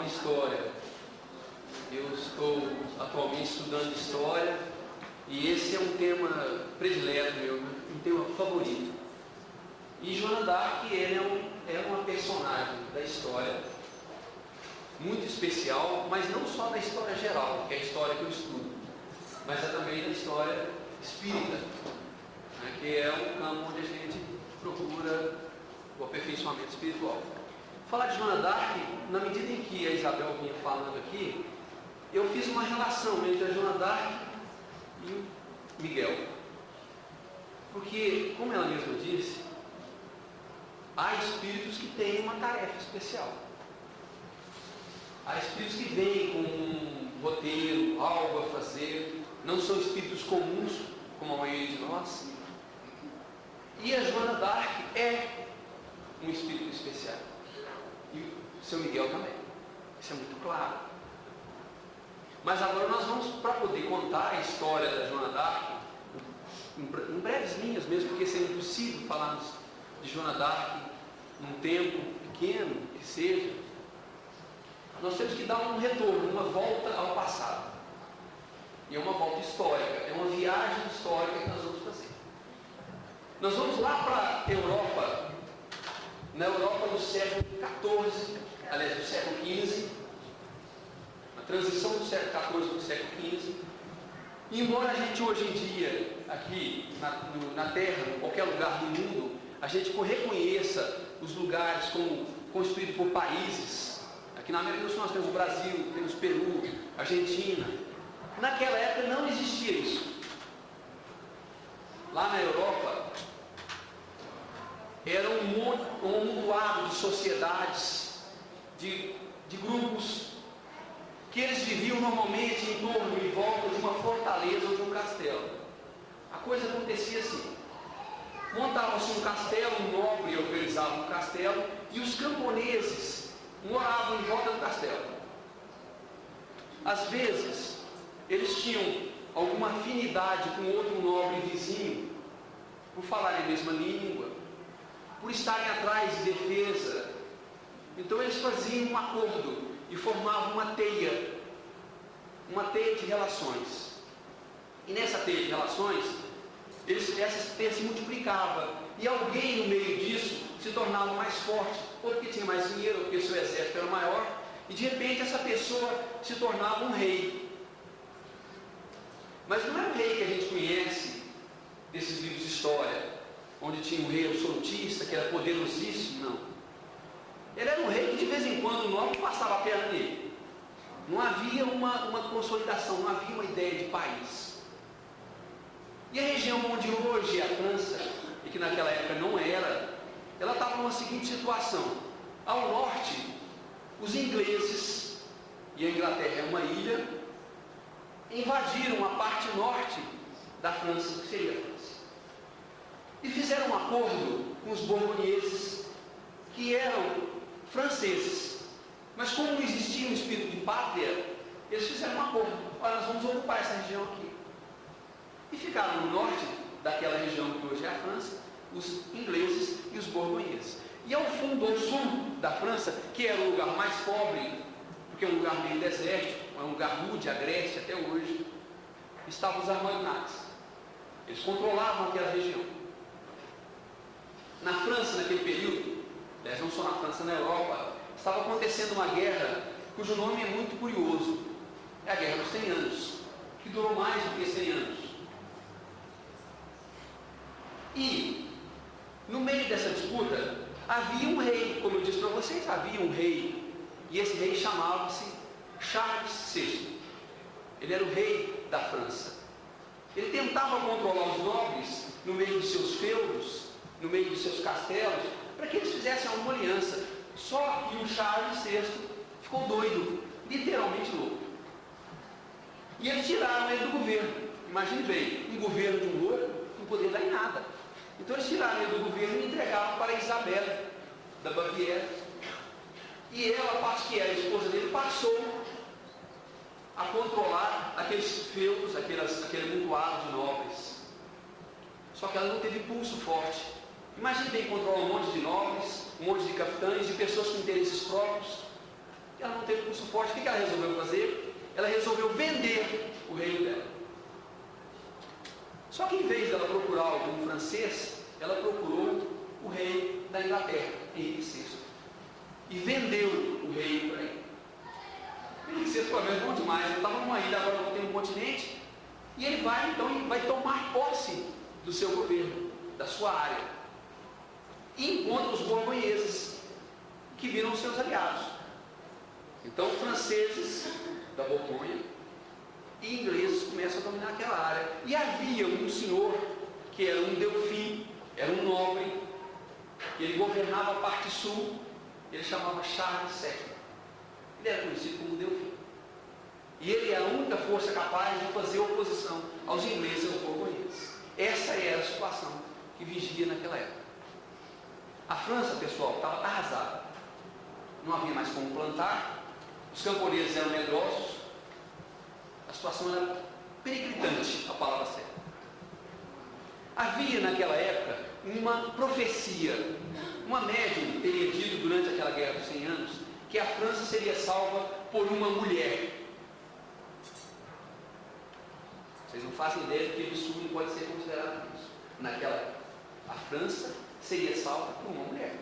história. Eu estou atualmente estudando história e esse é um tema predileto meu, um tema favorito. E Joana d'Arc é uma personagem da história muito especial, mas não só da história geral, que é a história que eu estudo, mas é também da história espírita, né, que é um campo onde a gente procura o aperfeiçoamento espiritual. Falar de Joana d'Arc, na medida em que a Isabel vinha falando aqui, eu fiz uma relação entre a Joana d'Arc e o Miguel. Porque, como ela mesma disse, há espíritos que têm uma tarefa especial. Há espíritos que vêm com um roteiro, algo a fazer, não são espíritos comuns, como a maioria de nós. E a Joana d'Arc é um espírito especial. E o seu Miguel também. Isso é muito claro. Mas agora nós vamos, para poder contar a história da Joana d'Arc, em breves linhas mesmo, porque seria impossível falarmos de Joana d'Arc num tempo pequeno que seja, nós temos que dar um retorno, uma volta ao passado. E é uma volta histórica, é uma viagem histórica que nós vamos fazer. Nós vamos lá para a Europa, na Europa do século XIV, aliás, do século XV, a transição do século XIV para o século XV. E embora a gente hoje em dia, aqui na Terra, em qualquer lugar do mundo, a gente reconheça os lugares como constituídos por países. Aqui na América do Sul nós temos o Brasil, temos Peru, Argentina. Naquela época não existia isso. Lá na Europa, era um amontoado de sociedades, de grupos, que eles viviam normalmente em torno, em volta de uma fortaleza ou de um castelo. A coisa acontecia assim: montava-se um castelo, um nobre organizava um castelo, e os camponeses moravam em volta do castelo. Às vezes, eles tinham alguma afinidade com outro nobre vizinho, por falarem a mesma língua, por estarem atrás de defesa. Então eles faziam um acordo e formavam uma teia de relações. E nessa teia de relações, essa teia se multiplicava, e alguém no meio disso se tornava mais forte, ou porque tinha mais dinheiro, ou porque seu exército era maior, e de repente essa pessoa se tornava um rei. Mas não é o rei que a gente conhece desses livros de história, onde tinha um rei absolutista, que era poderosíssimo, não. Ele era um rei que de vez em quando o nobre passava a perna nele. Não havia uma consolidação, não havia uma ideia de país. E a região onde hoje é a França, e que naquela época não era, ela estava numa seguinte situação: ao norte, os ingleses, e a Inglaterra é uma ilha, invadiram a parte norte da França, que seria a França, e fizeram um acordo com os borgonheses, que eram franceses. Mas como não existia um espírito de pátria, eles fizeram um acordo: olha, nós vamos ocupar essa região aqui. E ficaram no norte daquela região que hoje é a França, os ingleses e os borgonheses. E ao fundo, ao sul da França, que era o lugar mais pobre, porque é um lugar meio desértico, é um lugar rude, a Grécia até hoje, estavam os armagnacs. Eles controlavam aquela região. Na França, naquele período, aliás, não só na França, na Europa, estava acontecendo uma guerra cujo nome é muito curioso. É a Guerra dos 100 Anos, que durou mais do que 100 anos. E, no meio dessa disputa, havia um rei, como eu disse para vocês, havia um rei, e esse rei chamava-se Charles VI. Ele era o rei da França. Ele tentava controlar os nobres no meio de seus feudos, no meio de seus castelos, para que eles fizessem uma aliança. Só que o Charles VI ficou doido, literalmente louco. E eles tiraram ele do governo. Imagine bem, um governo de um louco não poderia dar em nada. Então eles tiraram ele do governo e entregaram para Isabel da Baviera. E ela, que era a esposa dele, passou a controlar aqueles feudos, aquele amontoado de nobres. Só que ela não teve pulso forte. Imagine bem controlar um monte de nobres, um monte de capitães, de pessoas com interesses próprios. Ela não teve curso forte. O que ela resolveu fazer? Ela resolveu vender o reino dela. Só que em vez dela procurar algum francês, ela procurou o rei da Inglaterra, Henrique VI, e vendeu o reino para ele. Henrique VI foi bom demais. Ele estava numa ilha, agora não tem um continente, e ele vai tomar posse do seu governo, da sua área, e encontra os borgonheses, que viram seus aliados. Então, franceses da Borgonha e ingleses começam a dominar aquela área. E havia um senhor que era um Delfim, era um nobre, ele governava a parte sul, ele chamava Charles VII. Ele era conhecido como Delfim. E ele era a única força capaz de fazer oposição aos ingleses e aos borgonheses. Essa era a situação que vigia naquela época. A França, pessoal, estava arrasada. Não havia mais como plantar, os camponeses eram medrosos, a situação era periclitante, a palavra certa. Havia naquela época uma profecia, uma médium teria dito durante aquela guerra dos 100 anos, que a França seria salva por uma mulher. Vocês não fazem ideia de que absurdo pode ser considerado isso. Naquela época, a França seria salva por uma mulher.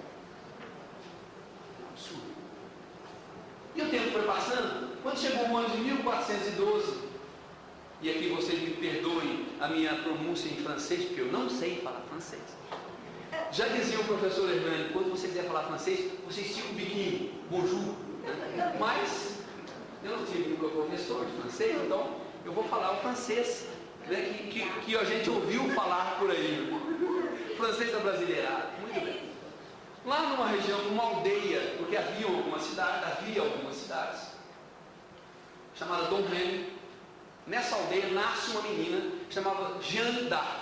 Um absurdo. E o tempo foi passando. Quando chegou o ano de 1412, e aqui vocês me perdoem a minha pronúncia em francês, porque eu não sei falar francês. Já dizia o professor Hernani, quando você quiser falar francês, você estica o biquinho, bonjour. Mas eu não tive nunca professor de francês, então eu vou falar o francês, né, que a gente ouviu falar por aí. Francês abrasileirado, muito bem. Lá numa região, numa aldeia, porque havia algumas cidades, chamada Domremy. Nessa aldeia nasce uma menina chamada Jeanne d'Arc,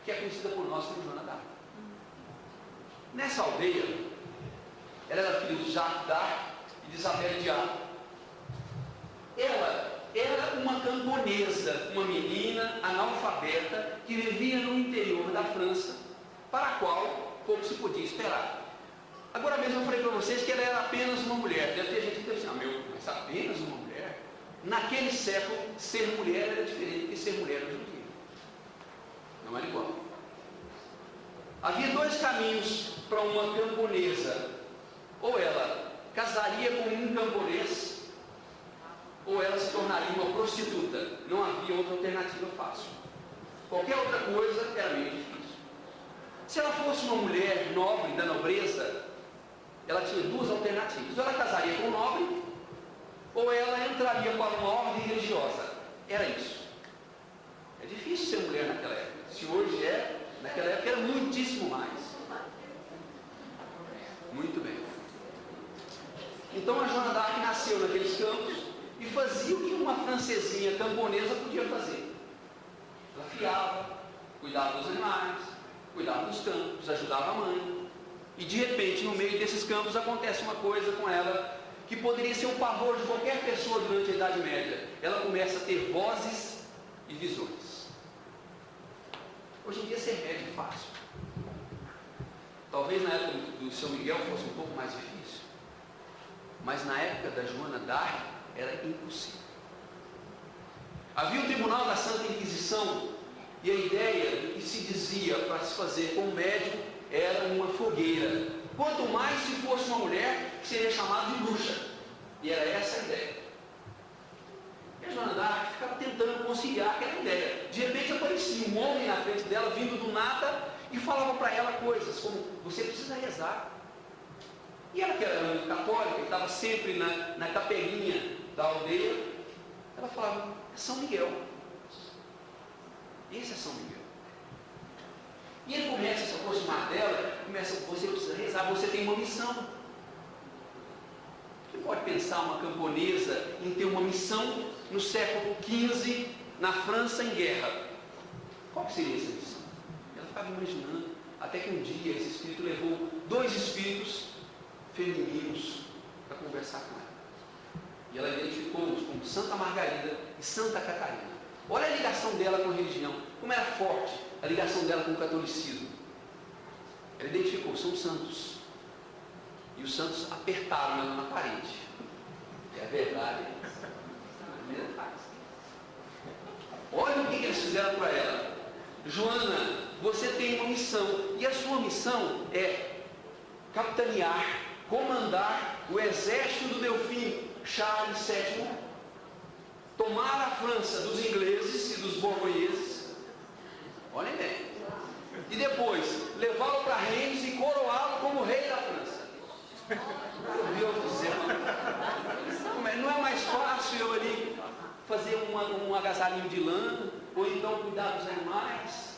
que é conhecida por nós como Joana d'Arc. Nessa aldeia, ela era filha de Jacques d'Arc e de Isabelle d'Arc. Ela era uma camponesa, uma menina analfabeta que vivia no interior da França, para a qual pouco se podia esperar. Agora mesmo eu falei para vocês que ela era apenas uma mulher. Deve ter gente que deve dizer, mas apenas uma mulher? Naquele século, ser mulher era diferente de ser mulher hoje em dia. Não era igual. Havia dois caminhos para uma camponesa. Ou ela casaria com um camponês, ou ela se tornaria uma prostituta. Não havia outra alternativa fácil. Qualquer outra coisa era meio difícil. Se ela fosse uma mulher nobre, da nobreza, ela tinha duas alternativas. Ou ela casaria com um nobre, ou ela entraria para uma ordem religiosa. Era isso. É difícil ser mulher naquela época. Se hoje é, naquela época era muitíssimo mais. Muito bem. Então a Joana d'Arc nasceu naqueles campos e fazia o que uma francesinha camponesa podia fazer. Ela fiava, cuidava dos animais, cuidava dos campos, ajudava a mãe. E de repente, no meio desses campos, acontece uma coisa com ela que poderia ser um pavor de qualquer pessoa durante a Idade Média. Ela começa a ter vozes e visões. Hoje em dia ser médico é fácil. Talvez na época do São Miguel fosse um pouco mais difícil. Mas na época da Joana d'Arc era impossível. Havia o Tribunal da Santa Inquisição e a ideia do que se dizia para se fazer com o médico era uma fogueira. Quanto mais se fosse uma mulher, que seria chamada de bruxa. E era essa a ideia. E a Joana d'Arc ficava tentando conciliar aquela ideia. De repente aparecia um homem na frente dela, vindo do nada, e falava para ela coisas como, você precisa rezar. E ela, que era católica, que estava sempre na capelinha da aldeia, ela falava, é São Miguel. Esse é São Miguel. E ele começa a se aproximar dela, você precisa rezar, você tem uma missão. Quem pode pensar uma camponesa em ter uma missão no século XV, na França em guerra? Qual que seria essa missão? Ela ficava imaginando, até que um dia esse espírito levou dois espíritos femininos para conversar com ela. E ela identificou-os como Santa Margarida e Santa Catarina. Olha a ligação dela com a religião, como era forte a ligação dela com o catolicismo. Ela identificou, são santos. E os santos apertaram ela na parede. É verdade. Olha o que eles fizeram para ela. Joana, você tem uma missão. E a sua missão é capitanear, comandar o exército do Delfim Charles VII, tomar a França dos ingleses e dos borgonheses. Olhem bem. E depois levá-lo para Reims e coroá-lo como rei da França. Meu Deus do céu. Não é mais fácil eu ali fazer um agasalhinho de lã, ou então cuidar dos animais?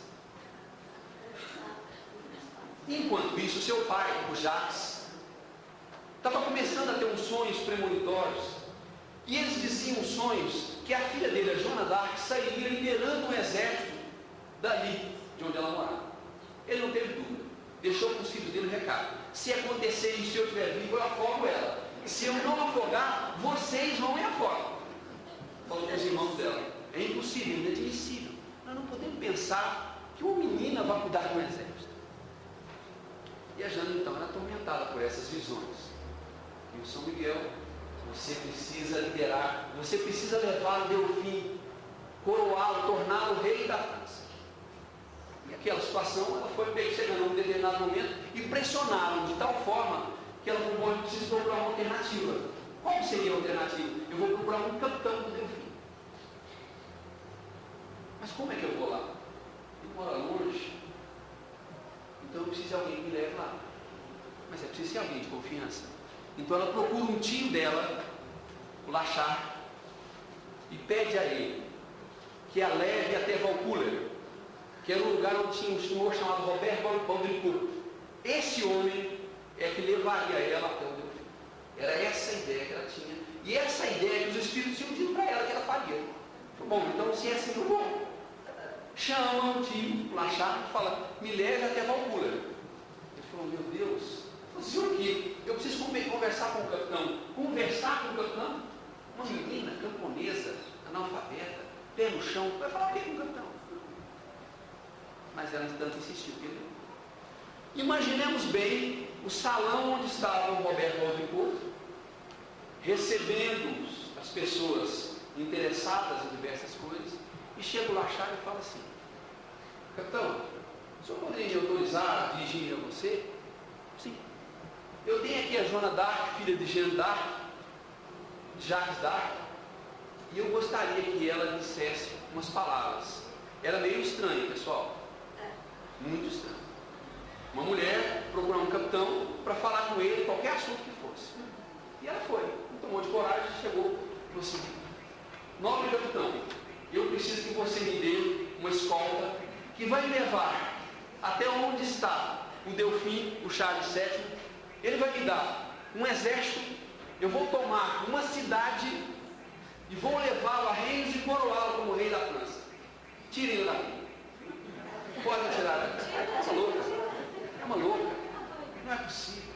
Enquanto isso, seu pai, o Jacques, estava começando a ter uns sonhos premonitórios, e eles diziam sonhos que a filha dele, a Joana d'Arc, sairia liderando um exército dali, de onde ela morava. Ele não teve dúvida, deixou para os filhos dele o recado: se acontecer isso, se eu estiver vivo, eu afogo ela. Se eu não afogar, vocês vão e afogam. Falou com os irmãos dela: é impossível, inadmissível. Nós não podemos pensar que uma menina vai cuidar de um exército. E a Jana então era atormentada por essas visões. E o São Miguel: você precisa liderar, você precisa levar o Delfim, coroá-lo, torná-lo rei da França. E aquela situação, ela foi chegando a um determinado momento e pressionaram de tal forma que ela falou: eu preciso procurar uma alternativa. Qual seria a alternativa? Eu vou procurar um capitão do Delfim. Mas como é que eu vou lá? Ele mora longe. Então eu preciso de alguém que me leve lá. Mas é preciso de alguém de confiança. Então ela procura um tio dela, o Lachar, e pede a ele que a leve até Vaucouleurs, que era um lugar onde tinha um senhor chamado Robert Baudricourt. Esse homem é que levaria ela até o Delfim. Era essa a ideia que ela tinha. E essa ideia que os Espíritos tinham dito para ela que ela faria. Bom, então se é assim, eu vou. Chama o tio, o Lachar, e fala: me leve até Vaucouleurs. Ele falou: meu Deus, você o quê? Eu preciso conversar com o capitão. Conversar com o capitão? Uma menina camponesa, analfabeta, pé no chão, vai falar o quê com o capitão? Mas ela tanto insistiu que ele não. Imaginemos bem o salão onde estava o Robert Baudricourt, recebendo as pessoas interessadas em diversas coisas, e chega o Lachar e fala assim: capitão, o senhor poderia me autorizar a dirigir a você? Sim. Eu tenho aqui a Joana d'Arc, filha de Jeanne d'Arc, Jacques d'Arc, e eu gostaria que ela dissesse umas palavras. Era meio estranho, pessoal. Muito estranho. Uma mulher procurar um capitão para falar com ele qualquer assunto que fosse. E ela foi, tomou de coragem, chegou e falou assim: nobre capitão, eu preciso que você me dê uma escolta que vai me levar até onde está o Delfim, o Charles VII. Ele vai me dar um exército, eu vou tomar uma cidade e vou levá-lo a Reims e coroá-lo como rei da França. Tirem-o daqui. Pode tirar daqui. É uma louca. É uma louca. Não é possível.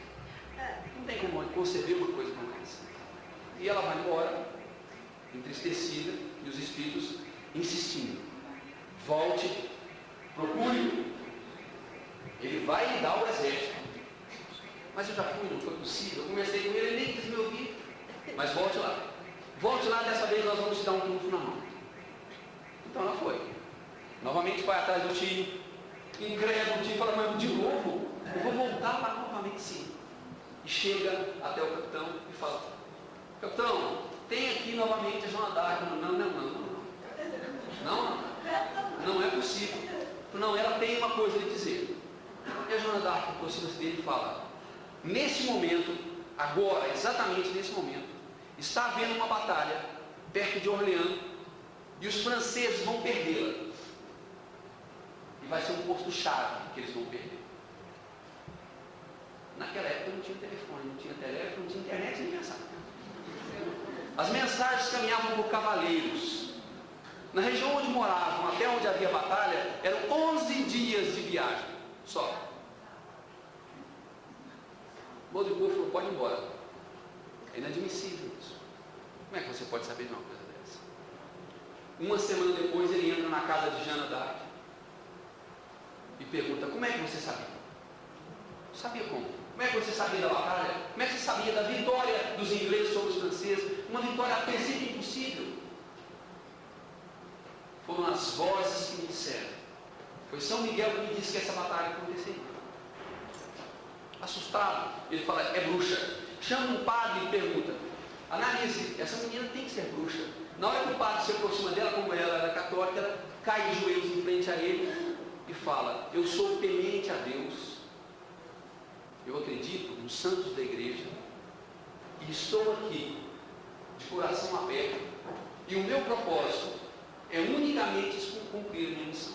Não tem como conceber uma coisa como essa. E ela vai embora, entristecida, e os espíritos insistindo: volte, procure. Ele vai lhe dar o exército. Mas eu já fui, não foi possível. Eu conversei com ele, ele nem quis me ouvir. Mas volte lá. Volte lá, dessa vez nós vamos te dar um trunfo na mão. Então ela foi. Novamente vai atrás do tio. Incrédulo, o tio fala: mas de novo? Eu vou voltar lá novamente, sim. E chega até o capitão e fala: capitão, tem aqui novamente a Joana d'Arc. Não é possível. Não, ela tem uma coisa a lhe dizer. E a Joana d'Arc aproxima-se dele e fala: nesse momento, agora, exatamente nesse momento, está havendo uma batalha perto de Orleans e os franceses vão perdê-la. E vai ser um posto-chave que eles vão perder. Naquela época não tinha telefone, não tinha teléfono, não tinha internet, nem mensagem. As mensagens caminhavam por cavaleiros. Na região onde moravam, até onde havia batalha, eram 11 dias de viagem só. Baudricourt falou: pode ir embora. É inadmissível isso. Como é que você pode saber de uma coisa dessa? Uma semana depois ele entra na casa de Jeanne d'Arc e pergunta: como é que você sabia? Sabia como? Como é que você sabia da batalha? Como é que você sabia da vitória dos ingleses sobre os franceses? francesa, uma vitória a princípio impossível. Foram as vozes que me disseram. Foi São Miguel que me disse que essa batalha aconteceria. Assustado, ele fala, é bruxa. Chama um padre e pergunta, analise, essa menina tem que ser bruxa. Na hora que o padre se aproxima dela, como ela era católica, ela cai de joelhos em frente a ele e fala, eu sou temente a Deus, eu acredito nos santos da igreja, e estou aqui, de coração aberto, e o meu propósito é unicamente cumprir a minha missão.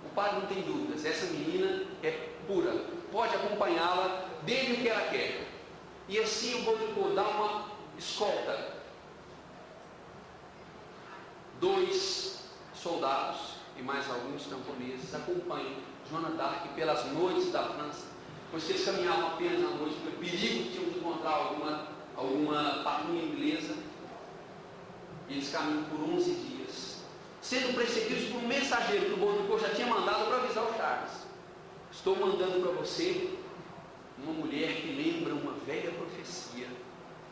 O padre não tem dúvidas, essa menina é pura, pode acompanhá-la, dê-lhe o que ela quer. E assim o Baudricot dá uma escolta. 2 soldados e mais alguns camponeses acompanham Joana d'Arc pelas noites da França, pois que eles caminhavam apenas à noite, pelo perigo que tinham de encontrar alguma patrulha inglesa. E eles caminham por 11 dias, sendo precedidos por um mensageiro que o Baudricot já tinha mandado para avisar o Charles. Estou mandando para você uma mulher que lembra uma velha profecia,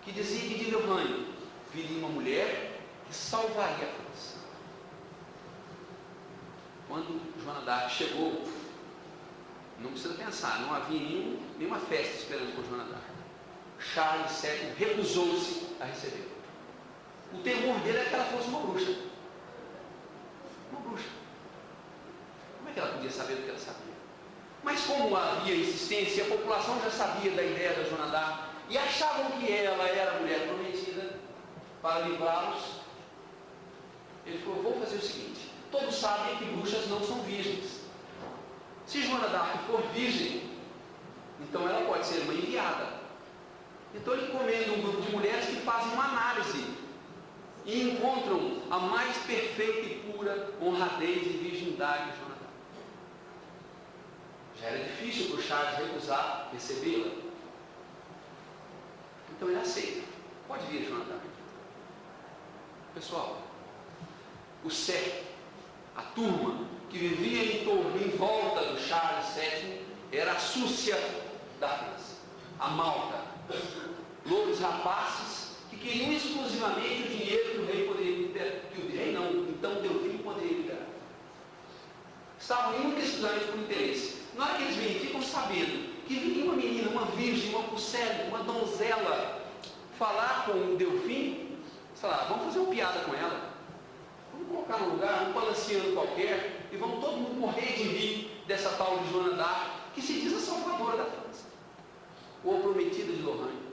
que dizia que de meu reino viria uma mulher que salvaria a França. Quando Joana d'Arc chegou, não precisa pensar, não havia nenhuma festa esperando por Joana d'Arc. Charles VII recusou-se a recebê-la. O temor dele era que ela fosse uma bruxa. Uma bruxa. Como é que ela podia saber do que ela sabia? Mas como havia insistência, a população já sabia da ideia da Joana d'Arc e achavam que ela era a mulher prometida para livrá-los. Ele falou, vou fazer o seguinte, todos sabem que bruxas não são virgens. Se Joana d'Arc for virgem, então ela pode ser uma enviada. Então ele encomenda um grupo de mulheres que fazem uma análise e encontram a mais perfeita e pura honradez e virgindade de Joana d'Arc. Já era difícil para o Charles recusar recebê-la. Então ele aceita. Pode vir, Joana d'Arc. Pessoal, o séquito, a turma que vivia em volta do Charles VII, era a súcia da França, a malta, louros rapazes que queriam exclusivamente o dinheiro que o rei poderia ter, que o rei não, então Delfim poderia lhe dar. Estavam única e exclusivamente por interesse. Na hora que eles vêm, ficam sabendo que viria uma menina, uma virgem, uma pucelle, uma donzela, falar com o Delfim, sei lá, vamos fazer uma piada com ela. Vamos colocar num lugar, um palaciano qualquer, e vamos todo mundo morrer de rir dessa tal de Joana d'Arc, que se diz a salvadora da França, ou a prometida de Lorraine.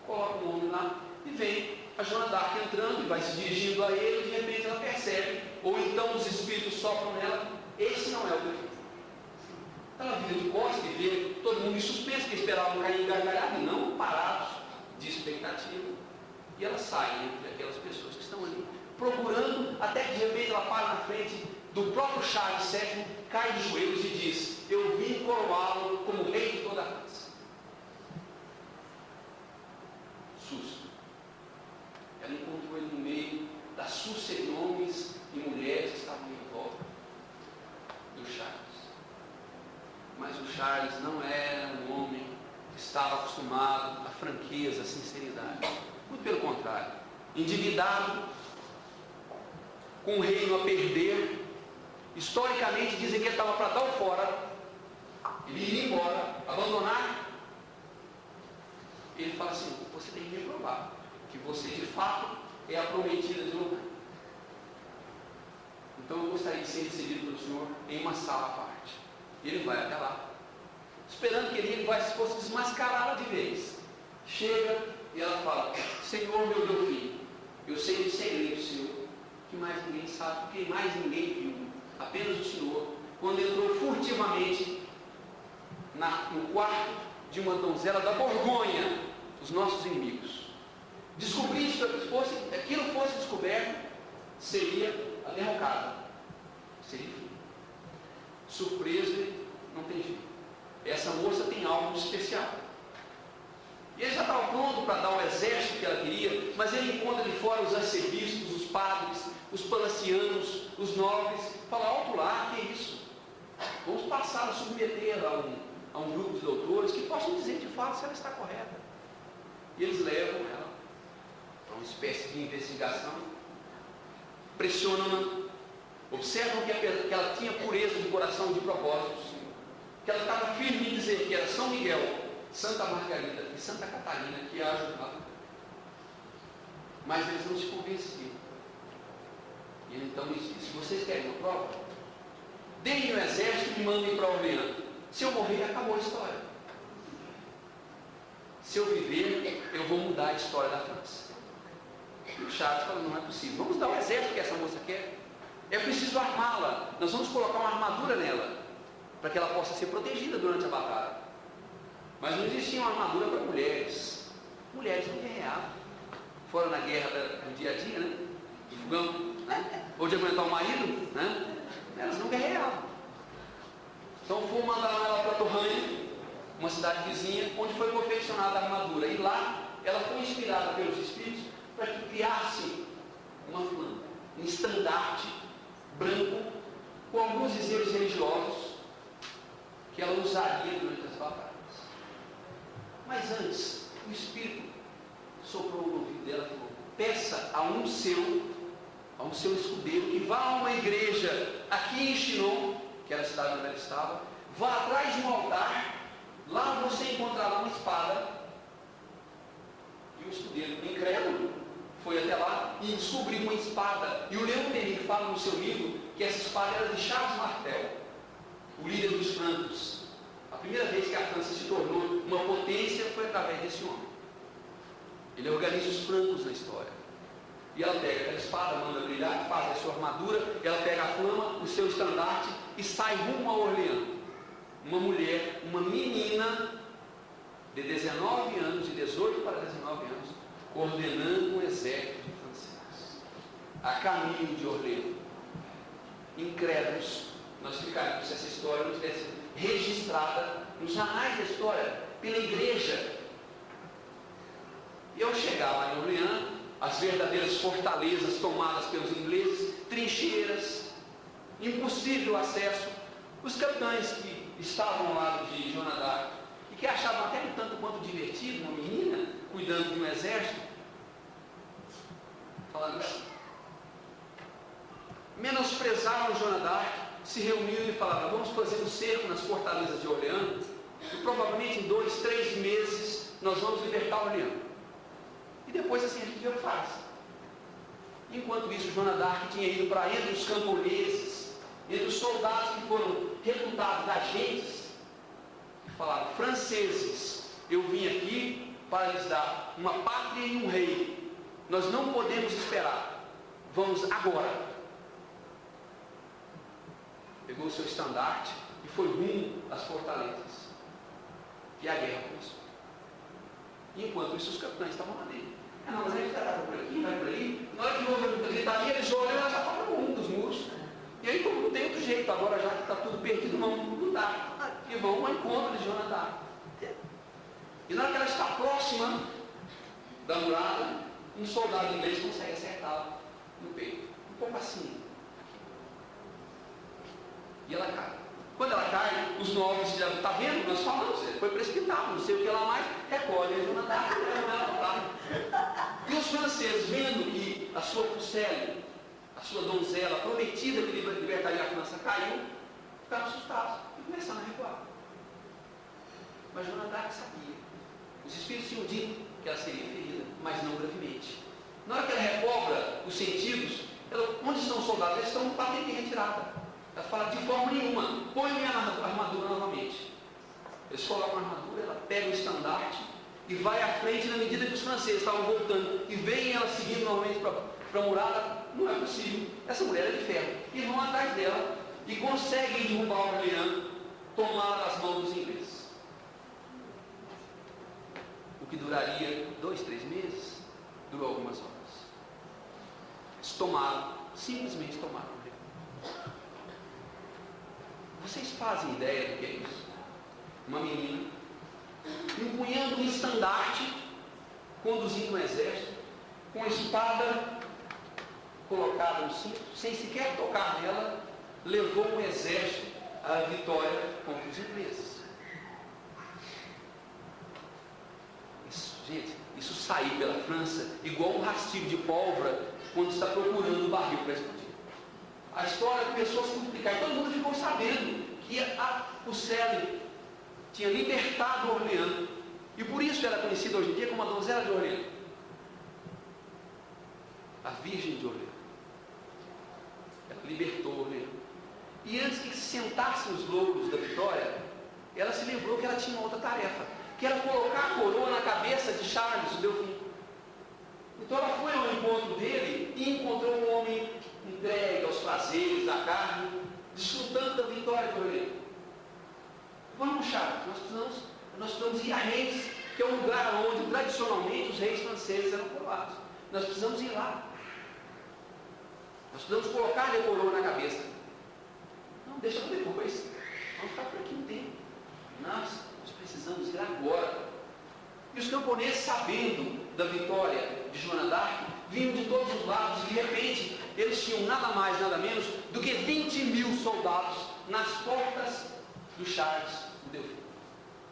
Coloca o nome lá e vem a Joana d'Arc entrando e vai se dirigindo a ele, e de repente ela percebe, ou então os espíritos sopram nela, esse não é o Delfim. Ela vira de costas e vê todo mundo em suspenso, que esperavam cair em gargalhada, e não parados de expectativa. E ela sai entre aquelas pessoas que estão ali, procurando, até que de repente ela para na frente do próprio Charles VII, cai de joelhos e diz, eu vim coroá-lo como rei de toda a França. Susto. Ela encontrou ele no meio da súcia de homens e mulheres que estavam em volta do Charles. Mas o Charles não era um homem que estava acostumado à franqueza, à sinceridade. Muito pelo contrário. Endividado, com o reino a perder, historicamente dizem que ele estava para dar o fora, ele iria embora, abandonar. Ele fala assim, você tem que me provar que você de fato é a prometida de Lorraine. Então eu gostaria de ser recebido pelo Senhor em uma sala à parte. Ele vai até lá, esperando que ele fosse desmascará-la de vez. Chega e ela fala, Senhor meu Delfim, eu sei um segredo seu, que mais ninguém sabe, que mais ninguém viu, apenas o Senhor, quando entrou furtivamente no quarto de uma donzela da Borgonha, os nossos inimigos. Descobri que aquilo fosse descoberto, seria a derrocada, seria fim. Surpreso, ele não tem jeito. Essa moça tem algo especial. E ele já estava pronto para dar o exército que ela queria, mas ele encontra de fora os arcebispos, os padres, os palacianos, os nobres, fala, alto lá, que é isso? Vamos passar a submeter a um grupo de doutores que possam dizer de fato se ela está correta. E eles levam espécie de investigação, pressionam-na, observam que ela tinha pureza de coração e de propósitos, que ela estava firme em dizer que era São Miguel, Santa Margarida e Santa Catarina que a ajudavam. Mas eles não se convenciam. E ele então disse: se vocês querem uma prova, deem o exército e me mandem para Orleans. Se eu morrer, acabou a história. Se eu viver, eu vou mudar a história da França. E o Charles falou: não é possível. Vamos dar o exército que essa moça quer. É preciso armá-la. Nós vamos colocar uma armadura nela, para que ela possa ser protegida durante a batalha. Mas não existia uma armadura para mulheres. Mulheres não guerreavam. Fora na guerra do dia a dia, né? Do fogão, né? Ou de aguentar o marido, né? Elas não guerreavam. Então foram mandar ela para Touraine, uma cidade vizinha, onde foi confeccionada a armadura. E lá ela foi inspirada pelos Espíritos para que criasse uma flama, um estandarte branco com alguns dizeres religiosos que ela usaria durante as batalhas. Mas antes, o Espírito soprou no ouvido dela e falou: peça a um seu escudeiro que vá a uma igreja aqui em Chinon, que era a cidade onde ela estava, vá atrás de um altar, lá você encontrará uma espada. E o escudeiro, incrédulo, foi até lá e descobriu uma espada. E o Leon Denis fala no seu livro que essa espada era de Charles Martel, o líder dos francos. A primeira vez que a França se tornou uma potência foi através desse homem. Ele organiza os francos na história. E ela pega aquela espada, manda brilhar, faz a sua armadura, ela pega a flama, o seu estandarte e sai rumo a Orleans. Uma mulher, uma menina de 19 anos, de 18 para 19 anos, ordenando um exército de franceses a caminho de Orleans. Incrédulos, nós ficaríamos se essa história não tivesse registrada nos anais da história pela igreja. E ao chegar lá em Orleans, as verdadeiras fortalezas tomadas pelos ingleses, trincheiras, impossível acesso, os capitães que estavam ao lado de Joana d'Arc e que achavam até um tanto quanto divertido uma menina cuidando de um exército, falando assim, menosprezaram Joana d'Arc, se reuniram e falaram: vamos fazer um cerco nas fortalezas de Orleans e provavelmente em 2, 3 meses nós vamos libertar Orleans. E depois assim a gente vê o que faz. Enquanto isso, Joana d'Arc tinha ido para entre os camponeses, entre os soldados que foram recrutados das gentes, e falaram: franceses, eu vim aqui para lhes dar uma pátria e um rei. Nós não podemos esperar. Vamos agora. Pegou o seu estandarte e foi rumo às fortalezas. E a guerra começou. E enquanto isso, os capitães estavam lá dentro. Não, mas a gente está por aqui, vai por ali. Na hora que houve a gritaria, eles olham e já estavam no rumo dos muros. E aí, como não tem outro jeito, agora já que está tudo perdido, vamos lutar. E vão ao encontro de Joana d'Arc. E na hora que ela está próxima da muralha, um soldado inglês consegue acertá-la no peito. Um pouco assim. E ela cai. Quando ela cai, os nobres já está vendo, nós falamos, foi precipitado, não sei o que lá mais, recolhe a Joana d'Arc e leva ela para lá. E os franceses, vendo que a sua Pucelle, a sua donzela prometida que libertaria a França, caiu, ficaram assustados e começaram a recuar. Mas Joana d'Arc sabia. Os espíritos tinham dito que ela seria ferida, mas não gravemente. Na hora que ela recobra os sentidos, onde estão os soldados? Eles estão batendo em retirada. Ela fala: de forma nenhuma, põe minha armadura novamente. Eles colocam a armadura, ela pega o estandarte e vai à frente na medida que os franceses estavam voltando e veem ela seguindo novamente para a muralha. Não é possível, essa mulher é de ferro. E vão atrás dela e conseguem derrubar Orleans, tomar as mãos dos ingleses. O que duraria 2, 3 meses, durou algumas horas. Eles tomaram, simplesmente tomaram Orleans. Vocês fazem ideia do que é isso? Uma menina empunhando um estandarte, conduzindo um exército, com a espada colocada no cinto, sem sequer tocar nela, levou um exército à vitória contra os ingleses. Isso Gente, isso saiu pela França igual um rastilho de pólvora quando está procurando um barril para explodir. A história começou a se multiplicar e todo mundo ficou sabendo que o Célebre tinha libertado Orleans. E por isso ela é conhecida hoje em dia como a donzela de Orleans. A Virgem de Orleans. Ela libertou Orleans. E antes que se sentasse nos louros da vitória, ela se lembrou que ela tinha uma outra tarefa, que era colocar a coroa na cabeça de Charles, o Delfim. Então ela foi ao encontro dele e encontrou um homem entregue aos prazeres da carne, desfrutando da vitória de Orleans. Vamos, Charles, nós precisamos ir a Reims, que é um lugar onde tradicionalmente os reis franceses eram coroados. Nós precisamos ir lá. Nós precisamos colocar-lhe a coroa na cabeça. Não, deixa para depois. Vamos ficar por aqui um tempo. Nós precisamos ir agora. E os camponeses, sabendo da vitória de Joana d'Arc, vinham de todos os lados e de repente eles tinham nada mais, nada menos do que 20.000 soldados nas portas do Charles, o Delfim,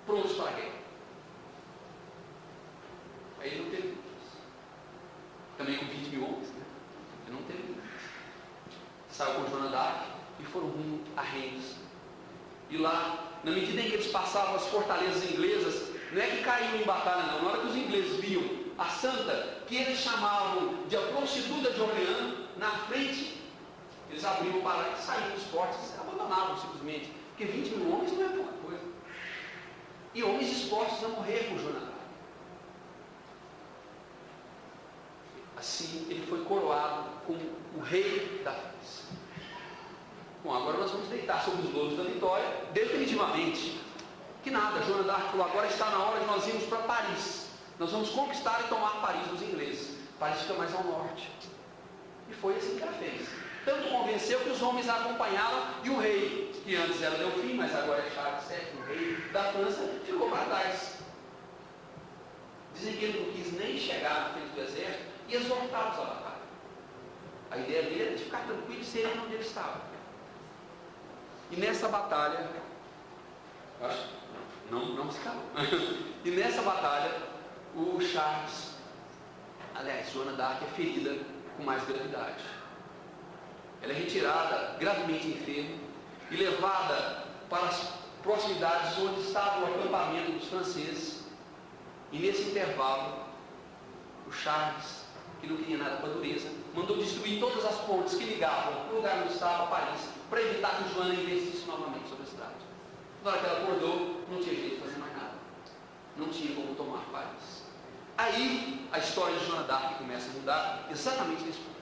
prontos para a guerra. Aí ele não teve dúvidas. Também com 20.000 homens, né? Ele não teve dúvidas. Saiu com Joana d'Arc e foram rumo a Reims. E lá, na medida em que eles passavam as fortalezas inglesas, não é que caíam em batalha não, na hora que os ingleses viam a santa, que eles chamavam de a prostituta de Orleans, na frente, eles abriam para e saíam dos fortes, abandonavam simplesmente, porque 20.000 homens não é pouca coisa. E homens dispostos a morrer por Joana d'Arc. Assim, ele foi coroado como o rei da França. Bom, agora nós vamos deitar sobre os louros da vitória, definitivamente. Que nada, Joana d'Arc falou, agora está na hora de nós irmos para Paris. Nós vamos conquistar e tomar Paris dos ingleses. Paris fica mais ao norte. E foi assim que ela fez. Tanto convenceu que os homens a acompanharam e o rei, que antes era Delfim, mas agora é Charles VII, o rei da França, ficou para trás. Dizem que ele não quis nem chegar na frente do exército e exortá-los à batalha. A ideia dele era de ficar tranquilo e serem onde ele estava. E nessa batalha, acho, não se calou. E nessa batalha, o Charles, aliás, Joana d'Arc é ferida com mais gravidade. Ela é retirada, gravemente enferma, e levada para as proximidades onde estava o acampamento dos franceses. E nesse intervalo, o Charles, que não queria nada com a dureza, mandou destruir todas as pontes que ligavam o lugar onde estava Paris, para evitar que Joana investisse novamente sobre a cidade. Na hora que ela acordou, não tinha jeito de fazer mais nada. Não tinha como tomar Paris. Aí, a história de Joana d'Arc começa a mudar exatamente nesse ponto.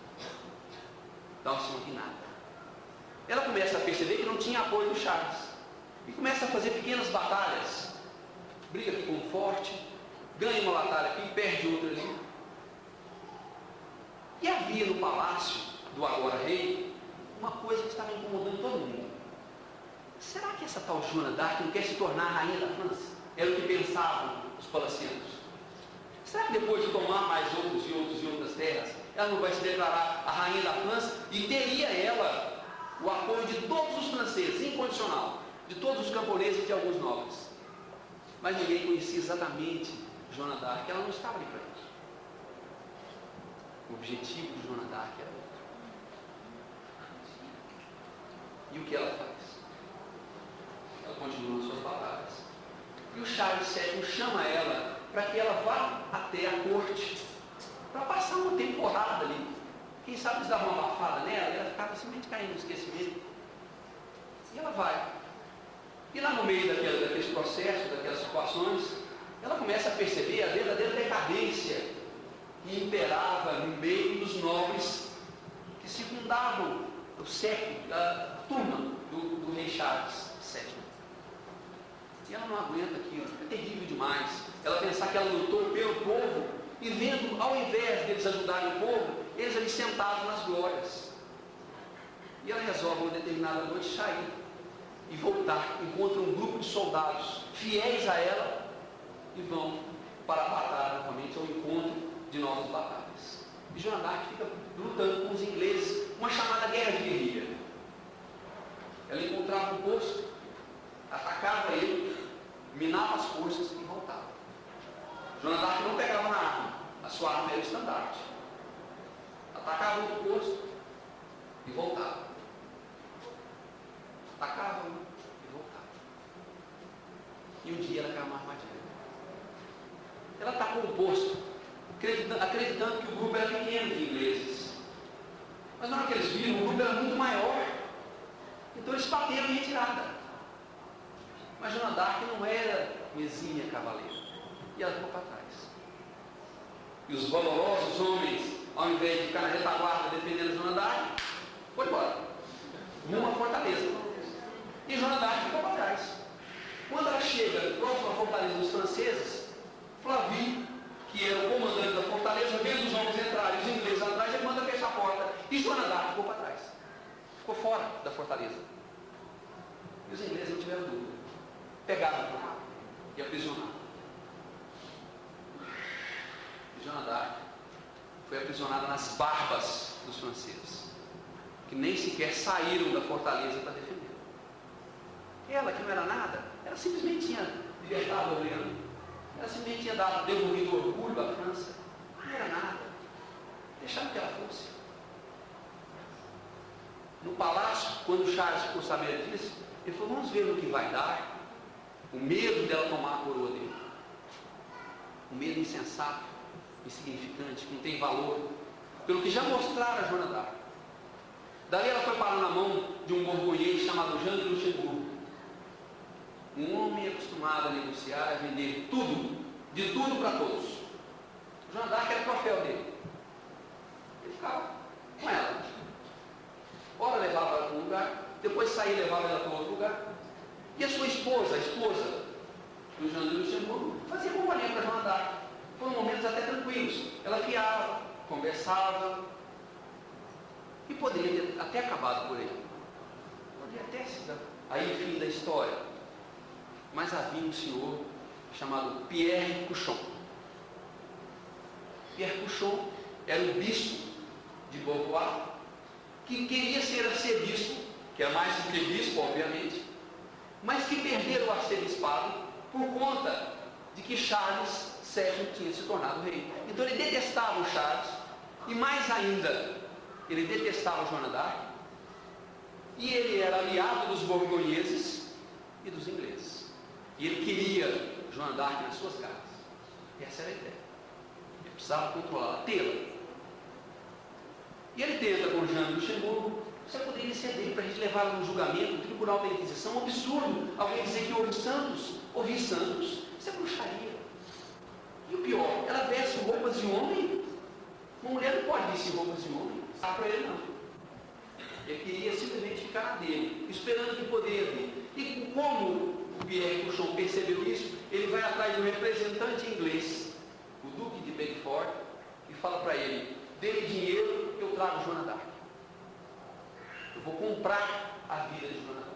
Dá uma guinada. Ela começa a perceber que não tinha apoio do Charles. E começa a fazer pequenas batalhas. Briga aqui com o forte, ganha uma batalha aqui, perde outra ali. E havia no palácio do agora rei uma coisa que estava incomodando todo mundo. Será que essa tal Joana d'Arc não quer se tornar a rainha da França? Era o que pensavam os palacianos. Será que depois de tomar mais outras terras, ela não vai se declarar a rainha da França e teria ela o apoio de todos os franceses, incondicional, de todos os camponeses e de alguns nobres? Mas ninguém conhecia exatamente Joana d'Arc, ela não estava ali para isso. O objetivo de Joana d'Arc era outro. E o que ela faz? Ela continua nas suas batalhas. E o Charles VII chama ela para que ela vá até a corte, para passar uma temporada ali. Quem sabe eles davam uma abafada nela, e ela ficava simplesmente caindo no esquecimento. E ela vai. E lá no meio daqueles processos, daquelas situações, ela começa a perceber a verdadeira decadência que imperava no meio dos nobres que circundavam o século, a turma do rei Charles VII. E ela não aguenta aquilo, é terrível demais. Ela pensar que ela lutou pelo povo e vendo, ao invés deles ajudarem o povo, eles ali sentados nas glórias. E ela resolve uma determinada noite sair e voltar. Encontra um grupo de soldados fiéis a ela e vão para a batalha novamente, ao encontro de novas batalhas. E Joana d'Arc fica lutando com os ingleses, uma chamada guerra de guerrilha. Ela encontrava um posto, atacava ele, minava as forças e voltava. Joana d'Arc não pegava ataque composto, acreditando que o grupo era pequeno de ingleses. Mas na hora que eles viram, o grupo era muito maior. Então eles bateram em retirada. Mas Joana d'Arc não era mesinha cavaleira. E ela ficou para trás. E os valorosos homens, ao invés de ficar na retaguarda defendendo Joana d'Arc, foi embora. Numa fortaleza. E Joana d'Arc ficou para trás. Quando ela chega próximo à fortaleza dos franceses, Flavie, que era o comandante da fortaleza, vendo os homens entrarem, os ingleses atrás, ele manda fechar a porta. E Joana d'Arc ficou para trás. Ficou fora da fortaleza. E os ingleses não tiveram dúvida. Pegaram e aprisionaram. E Joana d'Arc foi aprisionada nas barbas dos franceses, que nem sequer saíram da fortaleza para defender. Ela, que não era nada, ela simplesmente tinha libertado o Orleans, ela simplesmente tinha devolvido o orgulho à França. Não era nada. Deixaram que ela fosse. No palácio, quando Charles ficou sabendo disso, ele falou: vamos ver no que vai dar. O medo dela tomar a coroa dele. Um medo insensato, insignificante, que não tem valor, pelo que já mostraram a Joana d'Arc. Dali ela foi parar na mão de um borgonhês chamado Jean de Luxemburgo. Um homem acostumado a negociar, a vender tudo, de tudo para todos. Joana d'Arc era o troféu dele. Ele ficava com ela. Ora levava ela para um lugar, depois saía e levava ela para outro lugar. E a sua esposa, a esposa do Jean de Luxemburgo, fazia companhia para Joana d'Arc. Foram momentos até tranquilos. Ela fiava, conversava, e poderia ter até acabado por ele. Poderia até ser aí o fim da história. Mas havia um senhor chamado Pierre Cauchon. Pierre Cauchon era o bispo de Beauvoir, que queria ser arcebispo, que era mais do que bispo, obviamente, mas que perderam o arcebispado por conta de que Charles VII tinha se tornado rei. Então ele detestava o Charles, e mais ainda, ele detestava Joana d'Arc, e ele era aliado dos borgonheses e dos ingleses. E ele queria Joana d'Arc nas suas garras. Essa era a ideia. Ele precisava controlá-la, tê-la. E ele tenta com Jean de Luxemburgo: você poderia ceder para a gente levar no julgamento, no tribunal da Inquisição? Um absurdo alguém dizer que houve santos. Ouvir santos, isso é bruxaria. E o pior, ela veste roupas de homem. Uma mulher não pode vestir roupas de homem. Sabe para ele não. Ele queria simplesmente ficar na dele, esperando que poderia vir. E como o Pierre Cauchon percebeu isso, ele vai atrás do representante inglês, o Duque de Bedford, e fala para ele: dê-me dinheiro, eu trago Joana d'Arc. Eu vou comprar a vida de Joana d'Arc.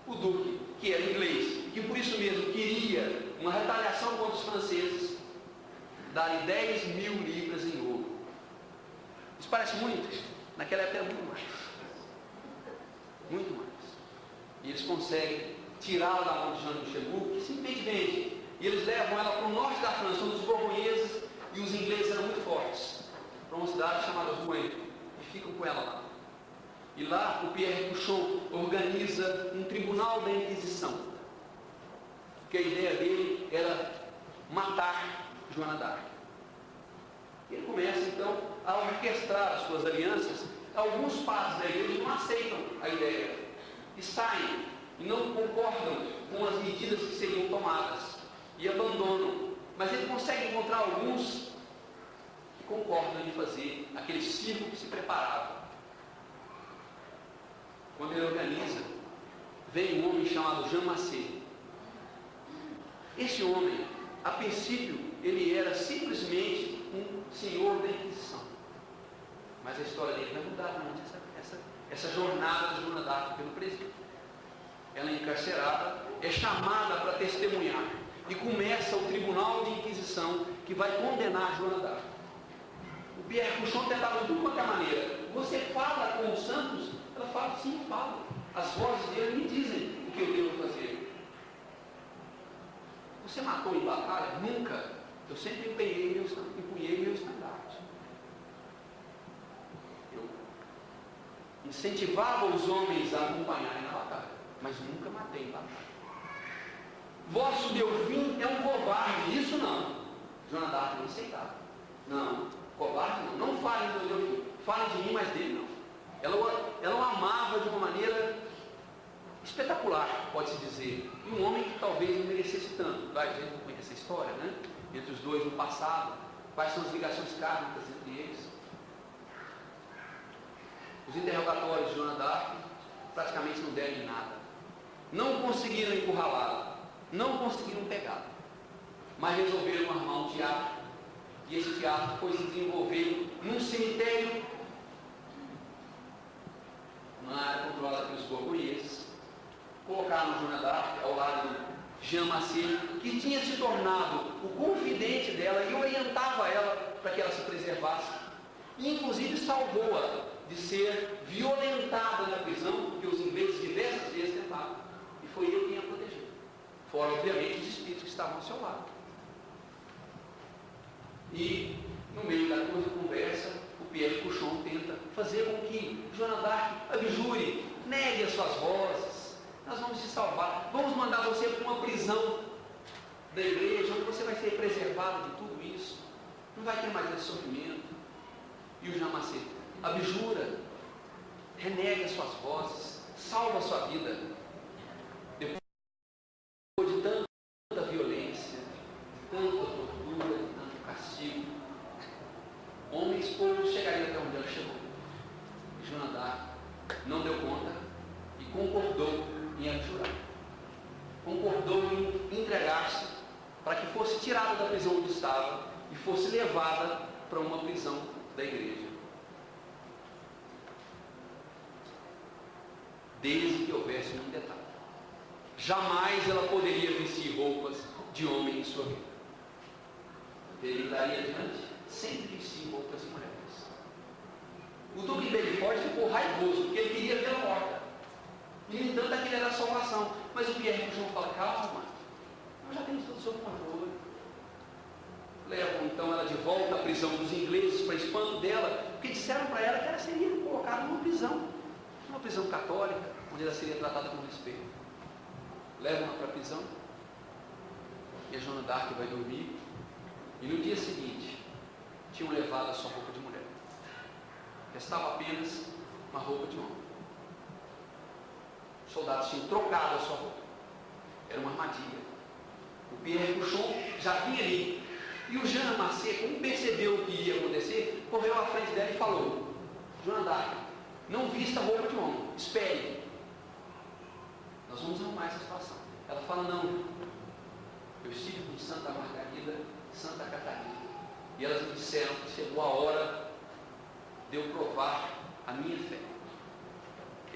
O Duque, que era inglês, e que por isso mesmo queria uma retaliação contra os franceses, dá-lhe 10.000 libras em ouro. Isso parece muito? Naquela época era muito mais. Muito mais. E eles conseguem tirá-la da mão de Jean de Luxemburgo, que simplesmente vende. E eles levam ela para o norte da França, onde os borgonheses e os ingleses eram muito fortes, para uma cidade chamada Rouen, e ficam com ela lá. E lá o Pierre Cauchon organiza um tribunal da Inquisição, porque a ideia dele era matar Joana d'Arc. E ele começa então a orquestrar as suas alianças. Alguns padres da igreja não aceitam a ideia e saem, e não concordam com as medidas que seriam tomadas e abandonam. Mas ele consegue encontrar alguns que concordam em fazer aquele circo que se preparava. Quando ele organiza, vem um homem chamado Jean Massé. Esse homem, a princípio, ele era simplesmente um senhor da Inquisição. Mas a história dele vai mudar durante essa jornada de Joana d'Arc pelo presídio. Ela é encarcerada, é chamada para testemunhar, e começa o tribunal de Inquisição que vai condenar Joana d'Arc. O Pierre Cauchon tentava de tudo qualquer maneira. Você fala com os santos? Ela fala: sim, falo. As vozes dele me dizem o que eu devo fazer. Você matou em batalha? Nunca. Eu sempre empunhei meu estandarte. Eu incentivava os homens a acompanharem na batalha, mas nunca matei em batalha. Vosso Delfim é um covarde. Isso não. Joana d'Arc não aceitava. Não, covarde não. Não falem do meu filho. Falem de mim, mas dele não. Ela o amava de uma maneira espetacular, pode-se dizer. E um homem que talvez não merecesse tanto. A gente não conhece a história, né? Entre os dois no passado. Quais são as ligações kármicas entre eles? Os interrogatórios de Joana d'Arc praticamente não deram em nada. Não conseguiram encurralá-la. Não conseguiram pegá-la. Mas resolveram armar um teatro. E esse teatro foi se desenvolvendo num cemitério, numa área controlada pelos borgonheses. Colocaram Joana d'Arc ao lado de Jean Macé, que tinha se tornado o confidente dela e orientava ela para que ela se preservasse. E inclusive salvou-a de ser violentada na prisão, porque os ingleses diversas vezes tentaram. E foi ele quem a protegeu. Fora, obviamente, os espíritos que estavam ao seu lado. E, no meio da conversa, o Pierre Cauchon tenta fazer com que Joana d'Arc abjure, negue as suas vozes. Nós vamos te salvar. Vamos mandar você para uma prisão da igreja, onde você vai ser preservado de tudo isso. Não vai ter mais esse sofrimento. E o Jean Macé: abjura, renega as suas vozes, salva a sua vida. Depois de tanta violência, de tanta tortura, de tanto castigo, homens poucos chegariam até onde ela chegou. E Joana d'Arc não deu conta e concordou em abjurar. Concordou em entregar-se para que fosse tirada da prisão onde estava e fosse levada para uma prisão da igreja. Desde que houvesse um detalhe. Jamais ela poderia vestir roupas de homem em sua vida. Ele daria adiante sempre vestir roupas de mulheres. O Duque de Belfort ficou raivoso, porque ele queria vê-la morta. E, no entanto, aquilo era a salvação. Mas o Pierre Cauchon fala: calma, nós já temos tudo sob controle. Levam então ela de volta à prisão dos ingleses, para espanto dela, porque disseram para ela que ela seria colocada numa prisão católica, onde ela seria tratada com respeito. Levam-na para a prisão, e a Joana d'Arc vai dormir, e no dia seguinte tinham levado a sua roupa de mulher. Restava apenas uma roupa de homem. Os soldados tinham trocado a sua roupa. Era uma armadilha. O Pierre Cauchon já vinha ali. E o Jean Macé, como percebeu o que ia acontecer, correu à frente dela e falou: Joana d'Arc, não vista a roupa de homem, espere. Nós vamos arrumar essa situação. Ela fala: não, eu estive com Santa Margarida, Santa Catarina, e elas me disseram que chegou a hora de eu provar a minha fé.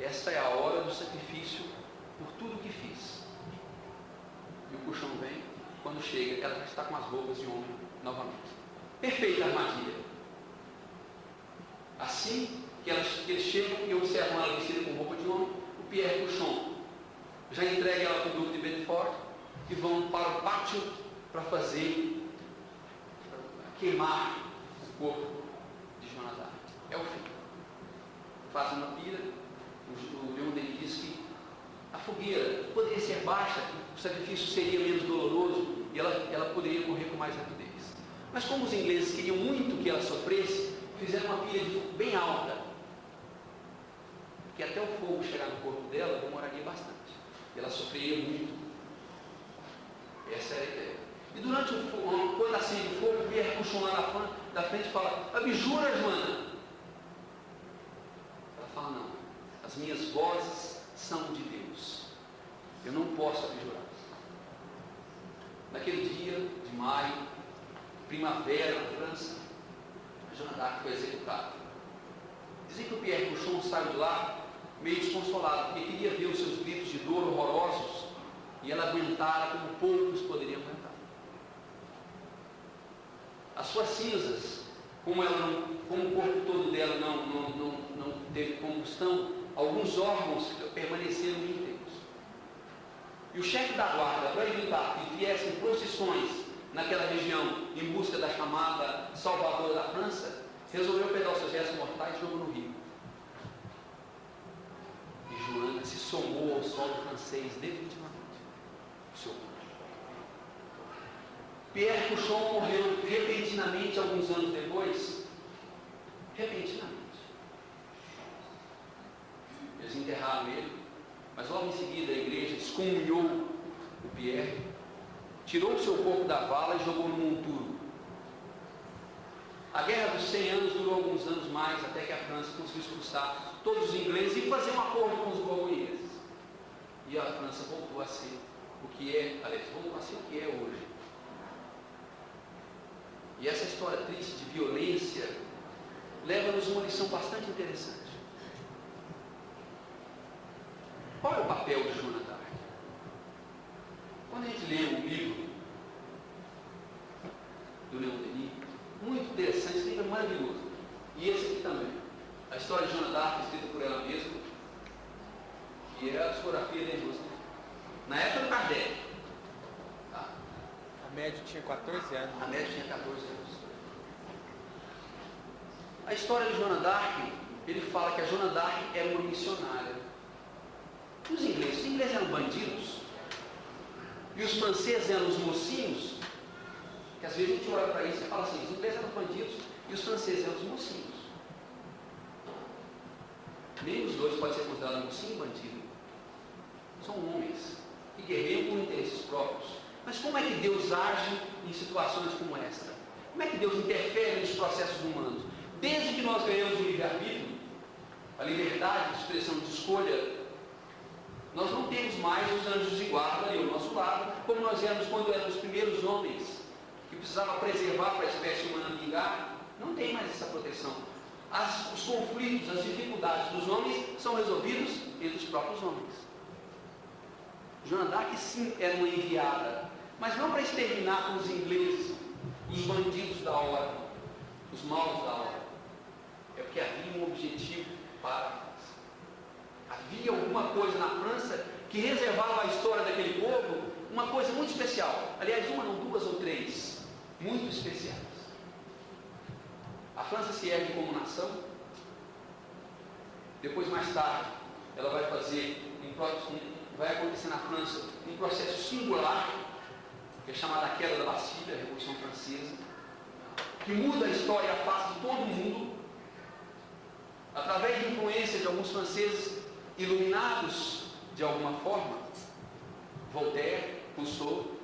Esta é a hora do sacrifício por tudo que fiz. E o Cauchon vem, quando chega, ela já está com as roupas de homem novamente. Perfeita armadilha. Assim que eles chegam e observam ela vestida com roupa de homem, o Pierre Cauchon já entrega ela para o Duque de Belfort e vão para o pátio para queimar o corpo de Joana d'Arc. É o fim. Fazem uma pira. O Leon Denis diz que a fogueira poderia ser baixa, o sacrifício seria menos doloroso e ela poderia morrer com mais rapidez. Mas como os ingleses queriam muito que ela sofresse, fizeram uma pilha bem alta, que até o fogo chegar no corpo dela demoraria bastante. E ela sofreria muito. Essa era a ideia. E durante o fogo, quando acende o fogo, o Pierre Cauchon lá na frente fala: abjura, Joana. Ela fala: não, as minhas vozes são de Deus. Eu não posso abjurar. Naquele dia de maio, primavera na França, a Joana d'Arc foi executada. Dizem que o Pierre Cauchon saiu de lá meio desconsolado, porque queria ver os seus gritos de dor horrorosos e ela aguentara como poucos poderiam aguentar. As suas cinzas, como o corpo todo dela não teve combustão, alguns órgãos permaneceram inteiros. E o chefe da guarda, para evitar que viessem procissões naquela região em busca da chamada Salvadora da França, resolveu pegar os seus restos mortais e jogou no rio. E Joana se somou ao solo francês definitivamente. O seu corpo. Pierre Cuchon morreu repentinamente alguns anos depois. Repentinamente. Eles enterraram ele, mas logo em seguida a igreja excomunhou o Pierre, tirou o seu corpo da vala e jogou no monturo. A Guerra dos 100 Anos durou alguns anos mais, até que a França conseguiu expulsar todos os ingleses e fazer um acordo com os borgonheses. E a França voltou a ser o que é, aliás, voltou a ser o que é hoje. E essa história triste de violência leva-nos uma lição bastante interessante. Qual é o papel de Joana d'Arc? Quando a gente lê um livro do Leon Denis, muito interessante, esse livro é maravilhoso. E esse aqui também. A história de Joana d'Arc, escrita por ela mesma, que é a discografia da indústria. Na época do Kardec. Tá? A média tinha 14 anos. A média tinha 14 anos. A história de Joana d'Arc, ele fala que a Joana d'Arc era uma missionária. Os ingleses eram bandidos. E os franceses eram os mocinhos. Que às vezes a gente olha para isso e fala assim, os ingleses eram bandidos e os franceses eram os mocinhos. Nem os dois podem ser considerados mocinho e bandido. São homens que guerreiam por interesses próprios. Mas como é que Deus age em situações como esta? Como é que Deus interfere nos processos humanos? Desde que nós ganhamos o livre-arbítrio, a liberdade de expressão de escolha, nós não temos mais os anjos de guarda ali ao nosso lado, como nós éramos quando éramos os primeiros homens, que precisavam preservar para a espécie humana vingar. Não tem mais essa proteção. Os conflitos, as dificuldades dos homens são resolvidos entre os próprios homens. Joana d'Arc, sim, era uma enviada, mas não para exterminar com os ingleses, os bandidos da hora, os maus da hora. É porque havia um objetivo para a França. Havia alguma coisa na França que reservava a história daquele povo, uma coisa muito especial. Aliás, uma não, duas ou três, muito especiais. A França se ergue como nação. Depois, mais tarde, ela vai fazer vai acontecer na França um processo singular, que é chamado a queda da Bastilha, a Revolução Francesa, que muda a história e a face de todo mundo, através de influência de alguns franceses iluminados de alguma forma. Voltaire, Rousseau,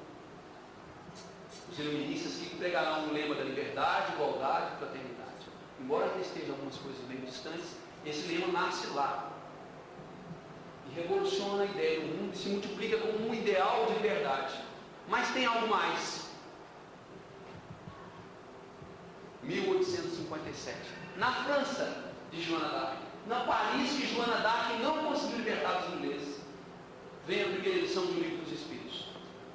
os iluministas que pregarão o lema da liberdade, igualdade e fraternidade. Embora estejam algumas coisas meio distantes, esse lema nasce lá e revoluciona a ideia do mundo e se multiplica como um ideal de liberdade. Mas tem algo mais. 1857, na França de Joana d'Arc, na Paris que Joana d'Arc não conseguiu libertar os ingleses, vem a primeira edição do Livro dos Espíritos.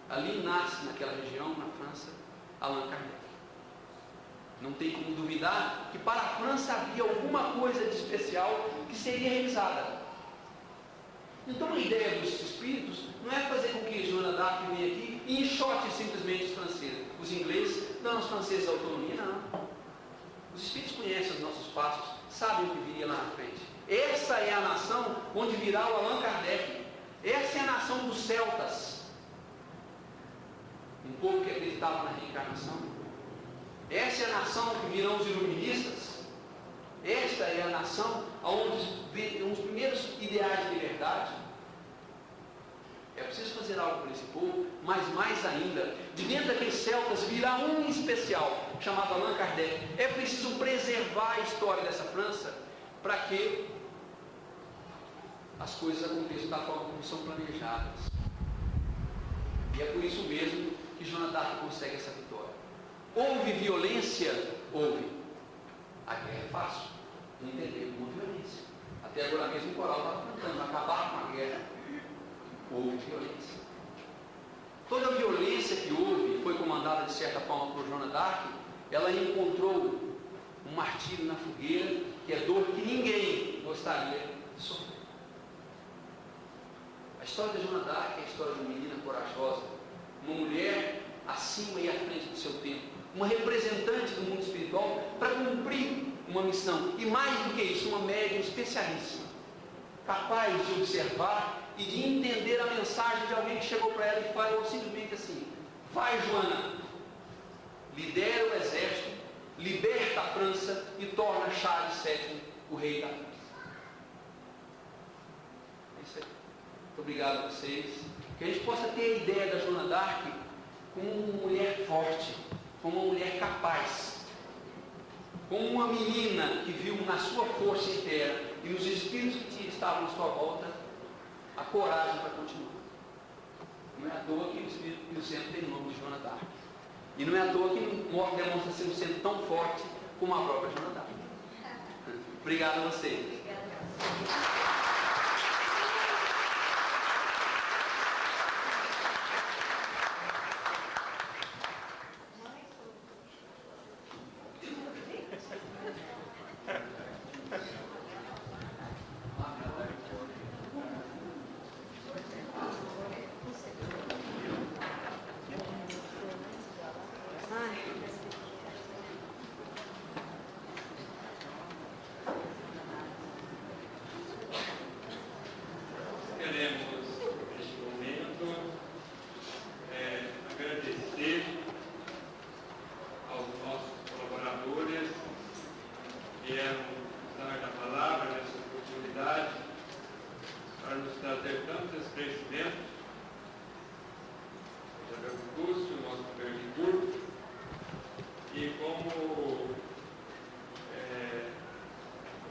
Ali nasce, naquela região, na França, Allan Kardec. Não tem como duvidar que para a França havia alguma coisa de especial que seria realizada. Então a ideia dos espíritos não é fazer com que Joana d'Arc venha aqui e enxote simplesmente os franceses, os ingleses, dando aos franceses autonomia, não. Os espíritos conhecem os nossos passos, sabem o que viria lá na frente. Essa é a nação onde virá o Allan Kardec. Essa é a nação dos celtas, um povo que acreditava na reencarnação. Essa é a nação que virão os iluministas. Esta é a nação onde vêm os primeiros ideais de liberdade. É preciso fazer algo por esse povo, mas mais ainda, de dentro daqueles celtas virá um especial, chamado Allan Kardec. É preciso preservar a história dessa França para que as coisas aconteçam da forma como são planejadas. E é por isso mesmo que Joana d'Arc consegue essa vitória. Houve violência? Houve. A guerra é fácil de entender como violência. Até agora mesmo o coral estava cantando acabar com a guerra. Houve violência. Toda a violência que houve foi comandada de certa forma por Joana d'Arc. Ela encontrou um martírio na fogueira, que é dor que ninguém gostaria de sofrer. A história de Joana d'Arc é a história de uma menina corajosa, uma mulher acima e à frente do seu tempo, uma representante do mundo espiritual para cumprir uma missão. E mais do que isso, uma médium especialíssima, capaz de observar e de entender a mensagem de alguém que chegou para ela e falou simplesmente assim: vai, Joana, lidera o exército, liberta a França e torna Charles VII o rei da França. É isso aí. Muito obrigado a vocês. Que a gente possa ter a ideia da Joana d'Arc como uma mulher forte, como uma mulher capaz, como uma menina que viu na sua força interna e nos espíritos que estavam à sua volta a coragem para continuar. Não é à toa que o Espírito Santo tem o nome de Joana d'Arc. E não é à toa que demonstra ser um centro tão forte como a própria Joana d'Arc. Obrigado a vocês. Queremos, neste momento, agradecer aos nossos colaboradores que vieram dar a palavra nessa oportunidade para nos trazer tantos esclarecimentos. Isabel Augusto, nosso governo de grupo, e como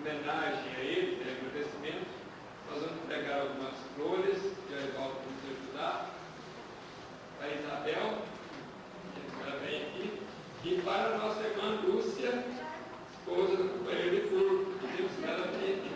homenagem a eles, agradecimento, nós vamos pegar algumas flores que a Evaldo nos ajudar, para a Isabel, que ela vem aqui, e para a nossa irmã Lúcia, esposa do companheiro de curso, que Deus que ela vem aqui.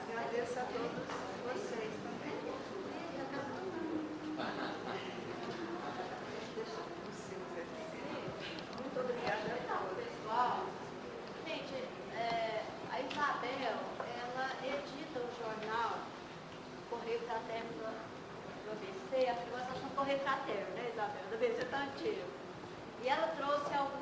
Agradeço a todos vocês também. Muito obrigada a todos. Pessoal, gente, a Isabel, ela edita o jornal Correio Fraterno do ABC, acho que nós achamos Correio Fraterno, né, Isabel? Do ABC tá antigo. E ela trouxe alguns